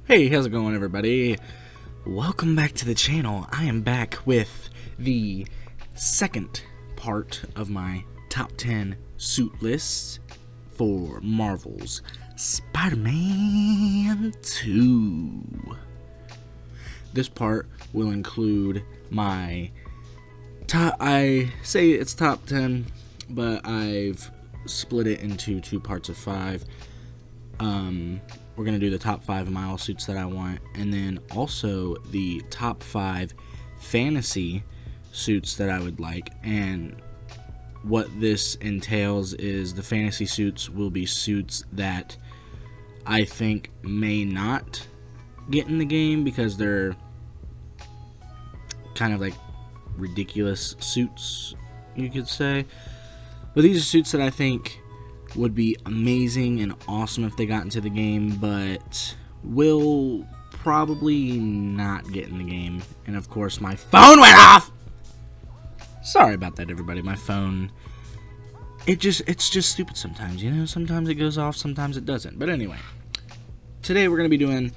Hey, how's it going, everybody? Welcome back to the channel. I am back with the second part of my top 10 suit list for Marvel's Spider-Man 2. This part will include my top, I say it's top 10, but I've split it into two parts of 5. We're going to do the top 5 Miles suits that I want, and then also the top 5 fantasy suits that I would like. And what this entails is the fantasy suits will be suits that I think may not get in the game because they're kind of like ridiculous suits, you could say. But these are suits that I think would be amazing and awesome if they got into the game, but will probably not get in the game. And of course, my phone went off! Sorry about that, everybody. My phone, it's just stupid sometimes, you know? Sometimes it goes off, sometimes it doesn't. But anyway, today we're going to be doing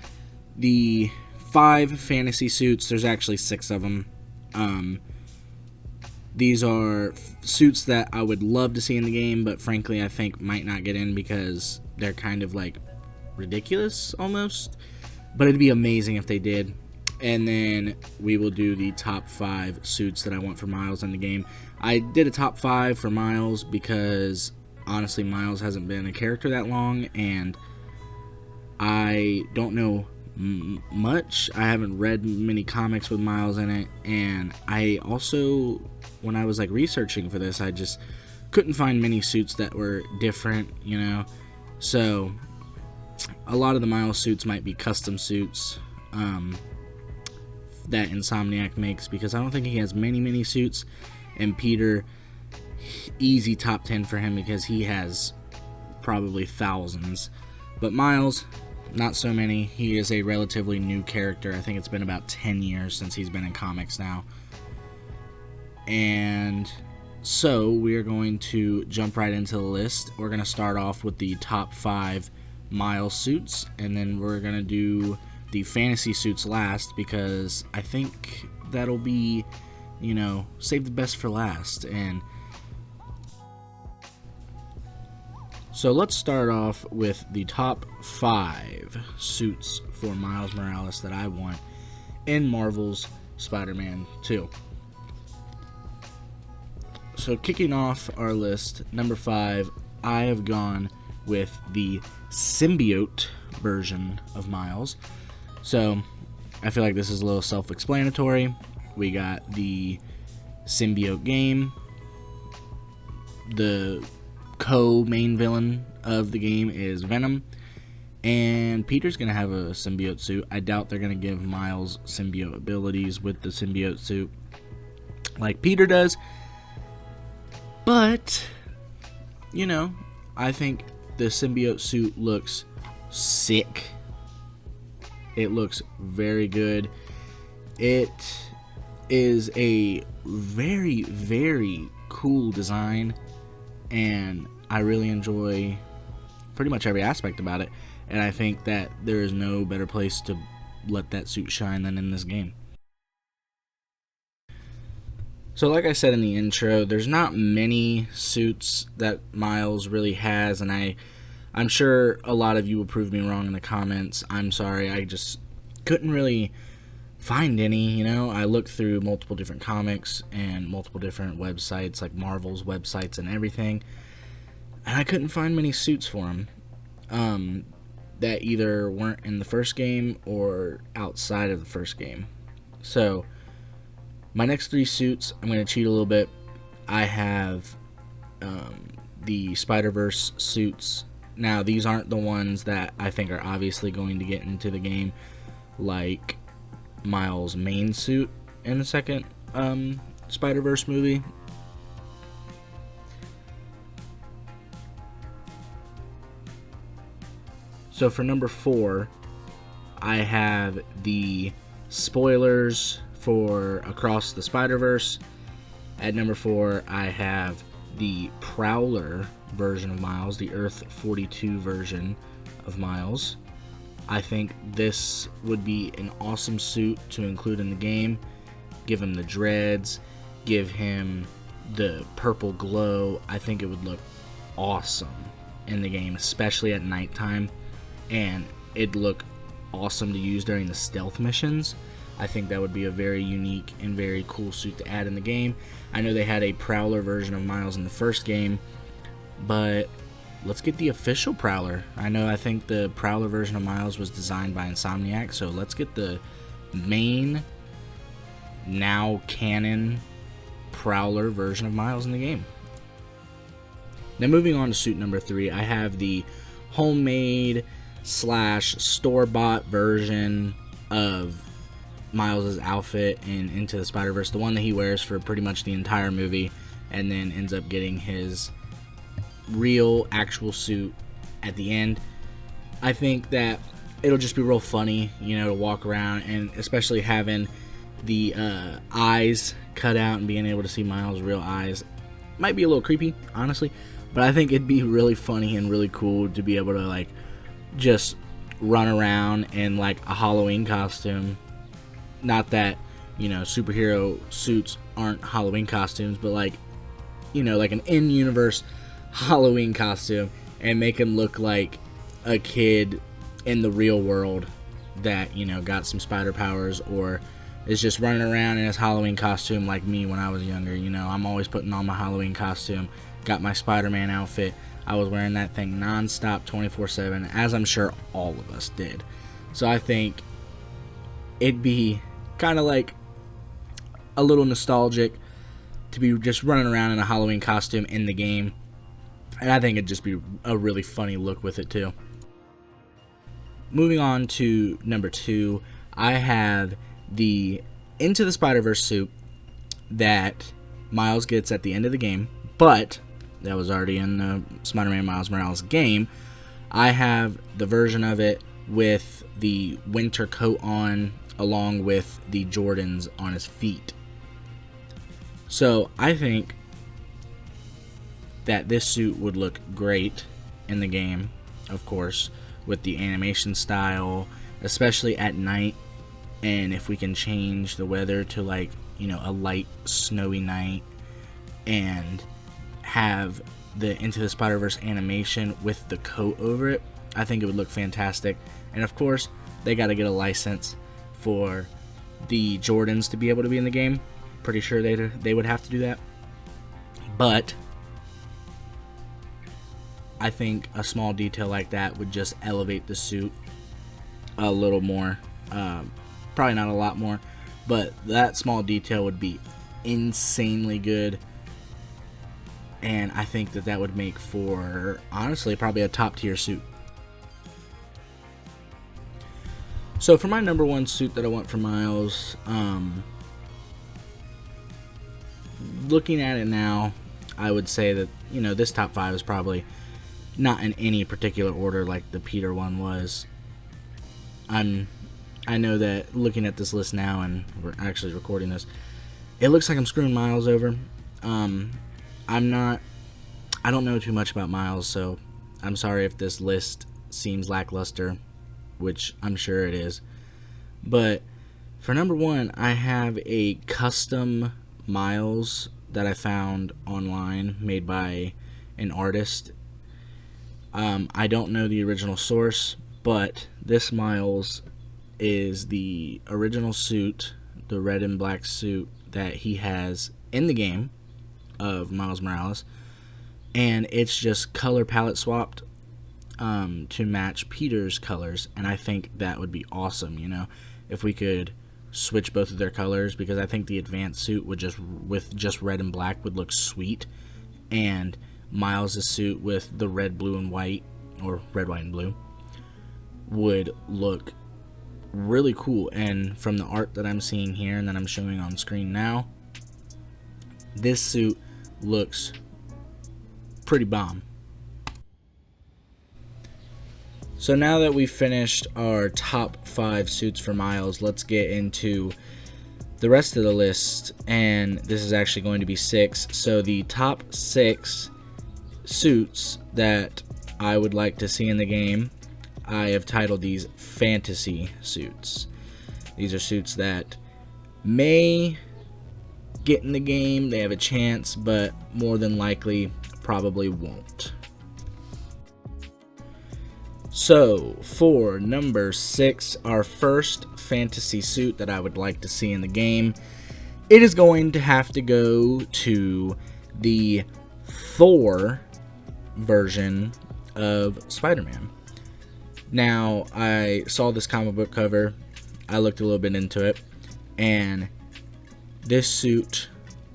the 5 fantasy suits. There's actually 6 of them. These are suits that I would love to see in the game, but frankly I think might not get in because they're kind of like ridiculous almost. But it'd be amazing if they did. And then we will do the top 5 suits that I want for Miles in the game. I did a top 5 for Miles because honestly Miles hasn't been a character that long, and I don't know much. I haven't read many comics with Miles in it, and I also, when I was like researching for this, I just couldn't find many suits that were different, you know. So a lot of the Miles suits might be custom suits that Insomniac makes, because I don't think he has many suits. And Peter, easy top 10 for him because he has probably thousands. But Miles, not so many. He is a relatively new character. I think it's been about 10 years since he's been in comics now. And so we're going to jump right into the list. We're going to start off with the top 5 Miles suits, and then we're going to do the fantasy suits last, because I think that'll be, you know, save the best for last. And so let's start off with the top 5 suits for Miles Morales that I want in Marvel's Spider-Man 2. So kicking off our list, number 5, I have gone with the symbiote version of Miles. So I feel like this is a little self-explanatory. We got the symbiote game. The co-main villain of the game is Venom, and Peter's gonna have a symbiote suit. I doubt they're gonna give Miles symbiote abilities with the symbiote suit like Peter does, but you know, I think the symbiote suit looks sick. It looks very good. It is a very cool design, and I really enjoy pretty much every aspect about it, and I think that there is no better place to let that suit shine than in this game. So like I said in the intro, there's not many suits that Miles really has, and I'm sure a lot of you will prove me wrong in the comments. I'm sorry, I just couldn't really find any, you know. I looked through multiple different comics and multiple different websites, like Marvel's websites and everything, and I couldn't find many suits for him that either weren't in the first game or outside of the first game. So my next 3 suits, I'm going to cheat a little bit. I have the Spider-Verse suits. Now, these aren't the ones that I think are obviously going to get into the game, like Miles' main suit in the second Spider-Verse movie. So for number 4, I have the spoilers for Across the Spider-Verse. At number 4, I have the Prowler version of Miles, the Earth 42 version of Miles. I think this would be an awesome suit to include in the game. Give him the dreads, give him the purple glow. I think it would look awesome in the game, especially at nighttime, and it'd look awesome to use during the stealth missions. I think that would be a very unique and very cool suit to add in the game. I know they had a Prowler version of Miles in the first game, but let's get the official Prowler. I think the Prowler version of Miles was designed by Insomniac, so let's get the main, now canon Prowler version of Miles in the game. Now moving on to suit number 3, I have the homemade / store-bought version of Miles' outfit in Into the Spider-Verse, the one that he wears for pretty much the entire movie, and then ends up getting his real actual suit at the end. I think that it'll just be real funny, to walk around, and especially having the eyes cut out and being able to see Miles' real eyes. Might be a little creepy, honestly, but I think it'd be really funny and really cool to be able to just run around in a Halloween costume. Not that superhero suits aren't Halloween costumes, but like an in-universe Halloween costume, and make him look like a kid in the real world that got some spider powers, or is just running around in his Halloween costume like me when I was younger. I'm always putting on my Halloween costume, got my Spider-Man outfit. I was wearing that thing non-stop 24/7, as I'm sure all of us did. So I think it'd be kind of like a little nostalgic to be just running around in a Halloween costume in the game, and I think it'd just be a really funny look with it too. Moving on to number 2, I have the Into the Spider-Verse suit that Miles gets at the end of the game, but that was already in the Spider-Man Miles Morales game. I have the version of it with the winter coat on, along with the Jordans on his feet. So I think that this suit would look great in the game, of course, with the animation style, especially at night. And if we can change the weather to a light snowy night, and have the Into the Spider-Verse animation with the coat over it, I think it would look fantastic. And of course, they got to get a license for the Jordans to be able to be in the game. Pretty sure they would have to do that. But I think a small detail like that would just elevate the suit a little more. Probably not a lot more, but that small detail would be insanely good. And I think that would make for, honestly, probably a top tier suit. So for my number 1 suit that I want for Miles, looking at it now, I would say that, this top 5 is probably not in any particular order like the Peter one was. I know that looking at this list now, and we're actually recording this, it looks like I'm screwing Miles over. I don't know too much about Miles, so I'm sorry if this list seems lackluster, which I'm sure it is. But for number 1, I have a custom Miles that I found online, made by an artist. I don't know the original source, but this Miles is the original suit, the red and black suit that he has in the game of Miles Morales, and it's just color palette swapped to match Peter's colors, and I think that would be awesome, if we could switch both of their colors, because I think the advanced suit would with just red and black would look sweet, and Miles' suit with the red, blue, and white, or red, white, and blue, would look really cool. And from the art that I'm seeing here and that I'm showing on screen now, this suit looks pretty bomb. So now that we've finished our top 5 suits for Miles, let's get into the rest of the list, and this is actually going to be 6. So the top 6 suits that I would like to see in the game, I have titled these fantasy suits. These are suits that may get in the game, they have a chance, but more than likely probably won't. So for number 6, our first fantasy suit that I would like to see in the game, it is going to have to go to the Thor version of Spider-Man. Now, I saw this comic book cover, I looked a little bit into it, and this suit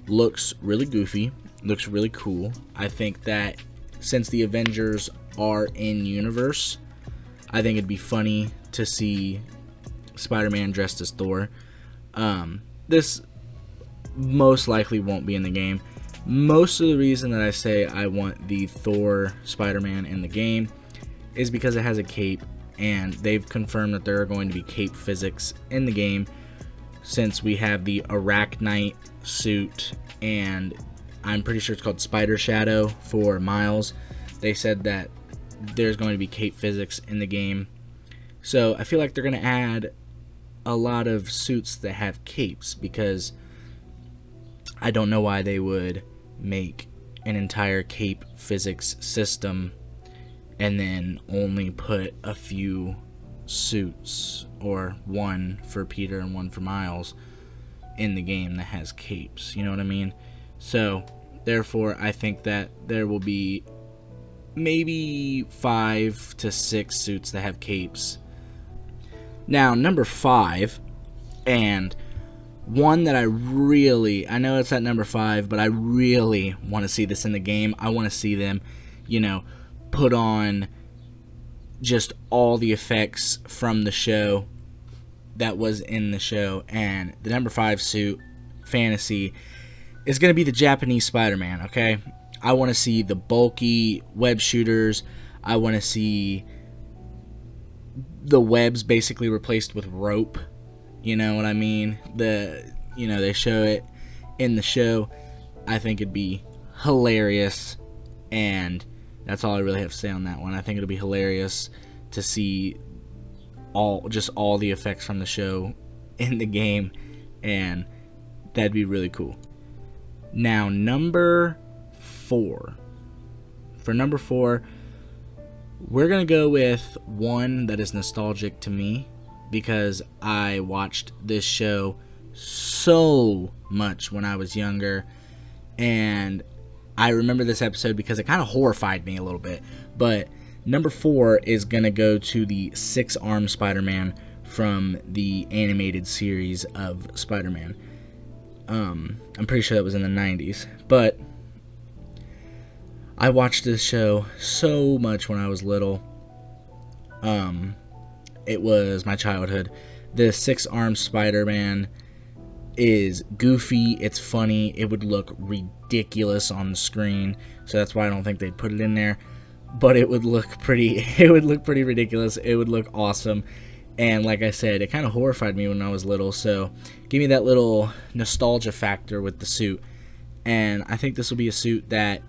looks really goofy, looks really cool. I think that since the Avengers are in universe, I think it'd be funny to see Spider-Man dressed as Thor. This most likely won't be in the game. Most of the reason that I say I want the Thor Spider-Man in the game is because it has a cape, and they've confirmed that there are going to be cape physics in the game, since we have the Arachnite suit, and I'm pretty sure it's called Spider Shadow for Miles. They said that there's going to be cape physics in the game, so I feel like they're going to add a lot of suits that have capes, because I don't know why they would make an entire cape physics system and then only put a few suits, or one for Peter and one for Miles, in the game that has capes, you know what I mean? So therefore I think that there will be maybe 5 to 6 suits that have capes. Now number 5, and one that I know it's at number 5, but I really want to see this in the game. I want to see them, put on just all the effects from the show that was in the show. And the number 5 suit, fantasy, is going to be the Japanese Spider-Man, okay? I want to see the bulky web shooters. I want to see the webs basically replaced with rope. You know what I mean? They show it in the show. I think it'd be hilarious, and that's all I really have to say on that one. I think it'll be hilarious to see all the effects from the show in the game, and that'd be really cool. Now, number 4. For number 4, we're going to go with one that is nostalgic to me, because I watched this show so much when I was younger, and I remember this episode because it kind of horrified me a little bit. But number 4 is going to go to the 6-armed Spider-Man from the animated series of Spider-Man. I'm pretty sure that was in the 90s. But I watched this show so much when I was little. It was my childhood. The 6-armed Spider-Man is goofy, it's funny, it would look ridiculous on the screen, so that's why I don't think they'd put it in there, but it would look pretty ridiculous, it would look awesome, and like I said, it kind of horrified me when I was little, so give me that little nostalgia factor with the suit, and I think this will be a suit that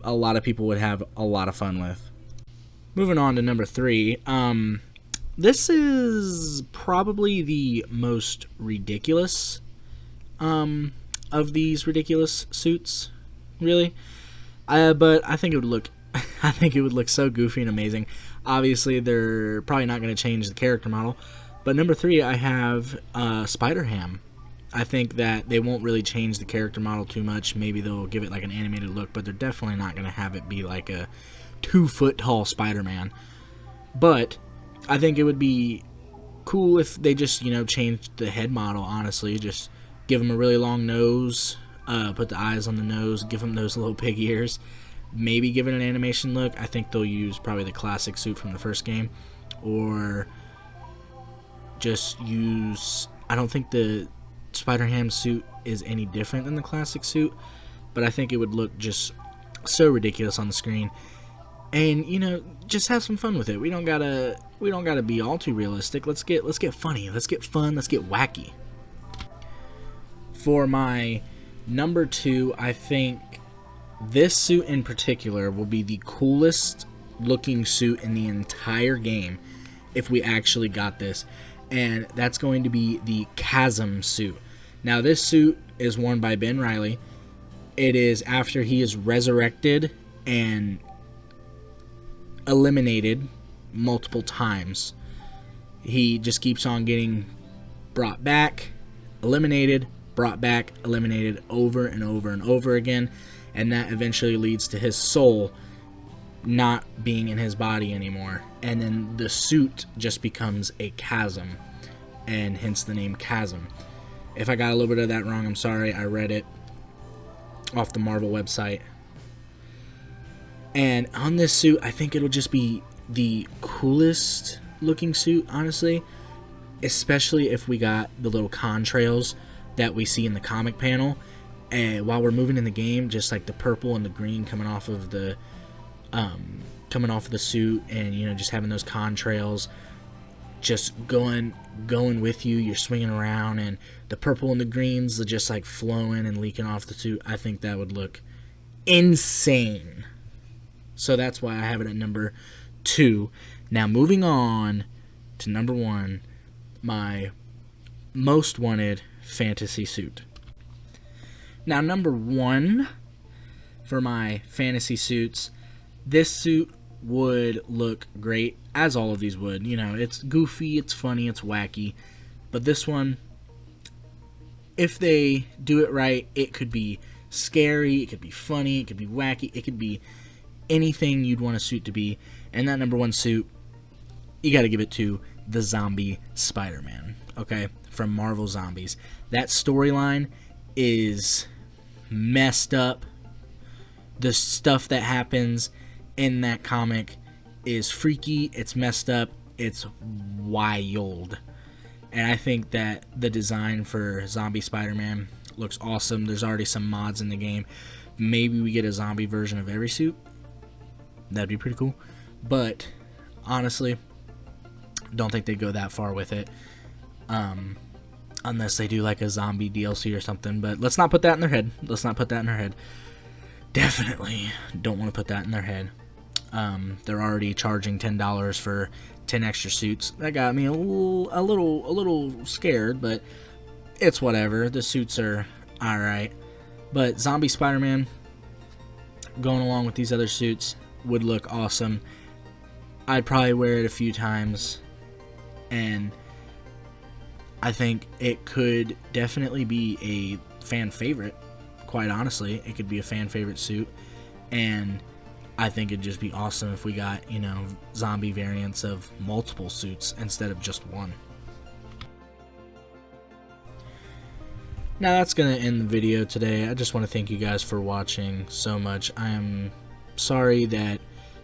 a lot of people would have a lot of fun with. Moving on to number 3, this is probably the most ridiculous of these ridiculous suits, really. But I think it would look so goofy and amazing. Obviously, they're probably not going to change the character model. But number 3, I have Spider-Ham. I think that they won't really change the character model too much. Maybe they'll give it like an animated look, but they're definitely not going to have it be like a 2-foot-tall Spider-Man. But I think it would be cool if they just, changed the head model, honestly. Just give him a really long nose, put the eyes on the nose, give him those little pig ears. Maybe give it an animation look. I think they'll use probably the classic suit from the first game. Or just use... I don't think the Spider-Ham suit is any different than the classic suit, but I think it would look just so ridiculous on the screen. And just have some fun with it. We don't gotta be all too realistic. Let's get funny. Let's get fun. Let's get wacky. For my number 2, I think this suit in particular will be the coolest looking suit in the entire game if we actually got this, and that's going to be the Chasm suit. Now, this suit is worn by Ben Reilly. It is after he is resurrected and eliminated multiple times. He just keeps on getting brought back, eliminated, brought back, eliminated over and over and over again, and that eventually leads to his soul not being in his body anymore, and then the suit just becomes a chasm, and hence the name Chasm. If I got a little bit of that wrong, I'm sorry. I read it off the Marvel website. And on this suit, I think it'll just be the coolest looking suit, honestly, especially if we got the little contrails that we see in the comic panel, and while we're moving in the game, just like the purple and the green coming off of the suit, and you know, just having those contrails just going with you. You're swinging around, and the purple and the greens are just like flowing and leaking off the suit. I think that would look insane. So that's why I have it at number 2. Now, moving on to number 1, my most wanted fantasy suit. Now, number 1 for my fantasy suits, this suit would look great, as all of these would. You know, it's goofy, it's funny, it's wacky. But this one, if they do it right, it could be scary, it could be funny, it could be wacky, it could be anything you'd want a suit to be. And that number 1 suit, you got to give it to the zombie Spider-Man, okay, from Marvel Zombies. That storyline is messed up. The stuff that happens in that comic is freaky, it's messed up, it's wild. And I think that the design for zombie Spider-Man looks awesome. There's already some mods in the game. Maybe we get a zombie version of every suit. That'd be pretty cool. But honestly, don't think they'd go that far with it, unless they do like a zombie DLC or something. But let's not put that in their head. Let's not put that in their head. Definitely don't want to put that in their head. They're already charging $10 for 10 extra suits. That got me a little scared, but it's whatever. The suits are alright. But zombie Spider-Man going along with these other suits would look awesome. I'd probably wear it a few times, and I think it could definitely be a fan favorite. Quite honestly, it could be a fan favorite suit, and I think it'd just be awesome if we got, you know, zombie variants of multiple suits instead of just one. Now that's going to end the video today. I just want to thank you guys for watching so much. I am sorry that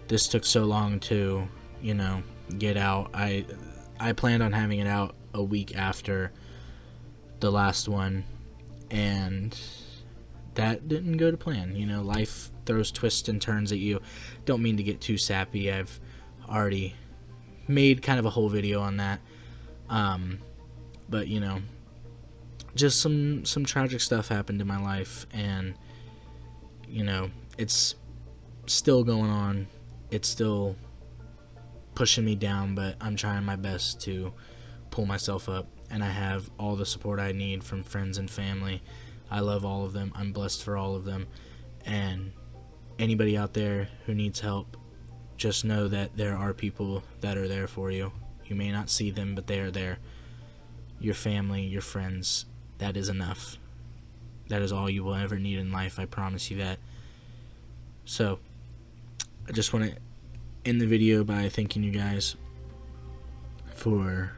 this took so long to, you know, get out. I planned on having it out a week after the last one, and that didn't go to plan. You know, life throws twists and turns at you. Don't mean to get too sappy. I've already made kind of a whole video on that. But, you know, just some tragic stuff happened in my life, and, you know, it's still going on. It's still pushing me down, but I'm trying my best to pull myself up, and I have all the support I need from friends and family. I love all of them. I'm blessed for all of them. And anybody out there who needs help, just know that there are people that are there for you. You may not see them, but they are there. Your family, your friends, that is enough. That is all you will ever need in life. I promise you that. So, I just want to end the video by thanking you guys for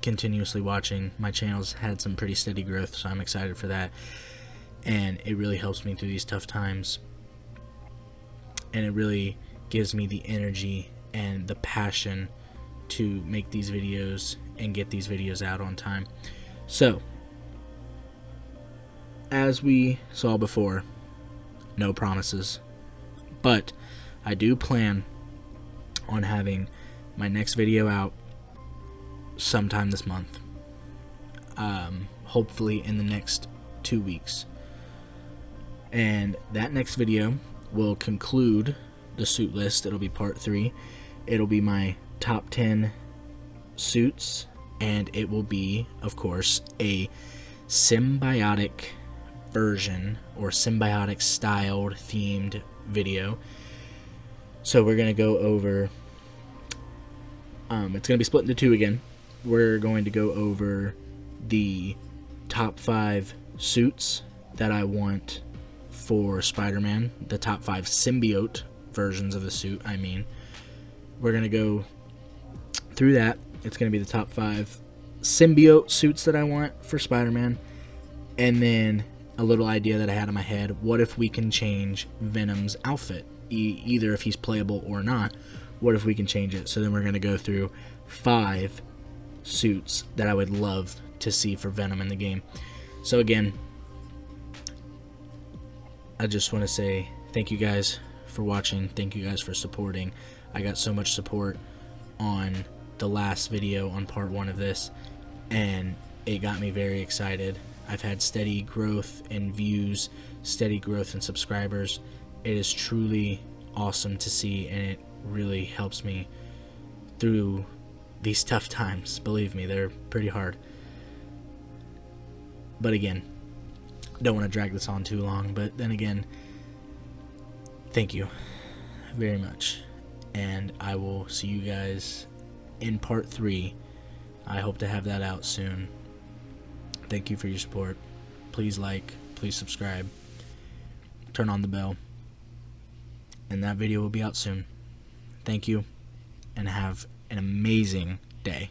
continuously watching. My channel's had some pretty steady growth, so I'm excited for that, and it really helps me through these tough times, and it really gives me the energy and the passion to make these videos and get these videos out on time. So, as we saw before, no promises, but I do plan on having my next video out sometime this month, hopefully in the next 2 weeks, and that next video will conclude the suit list. It'll be part 3. It'll be my top 10 suits, and it will be, of course, a symbiotic version or symbiotic styled themed video. So we're going to go over, it's going to be split into 2 again. We're going to go over the top 5 suits that I want for Spider-Man, the top 5 symbiote versions of the suit, I mean. We're going to go through that. It's going to be the top 5 symbiote suits that I want for Spider-Man, and then a little idea that I had in my head. What if we can change Venom's outfit? Either if he's playable or not, what if we can change it? So then we're going to go through 5 suits that I would love to see for Venom in the game. So again, I just want to say thank you guys for watching. Thank you guys for supporting. I got so much support on the last video on part 1 of this, and it got me very excited. I've had steady growth in views, steady growth in subscribers. It is truly awesome to see, and it really helps me through these tough times. Believe me, they're pretty hard. But again, don't want to drag this on too long, but then again, thank you very much, and I will see you guys in part 3. I hope to have that out soon. Thank you for your support. Please like, please subscribe, turn on the bell, and that video will be out soon. Thank you, and have an amazing day.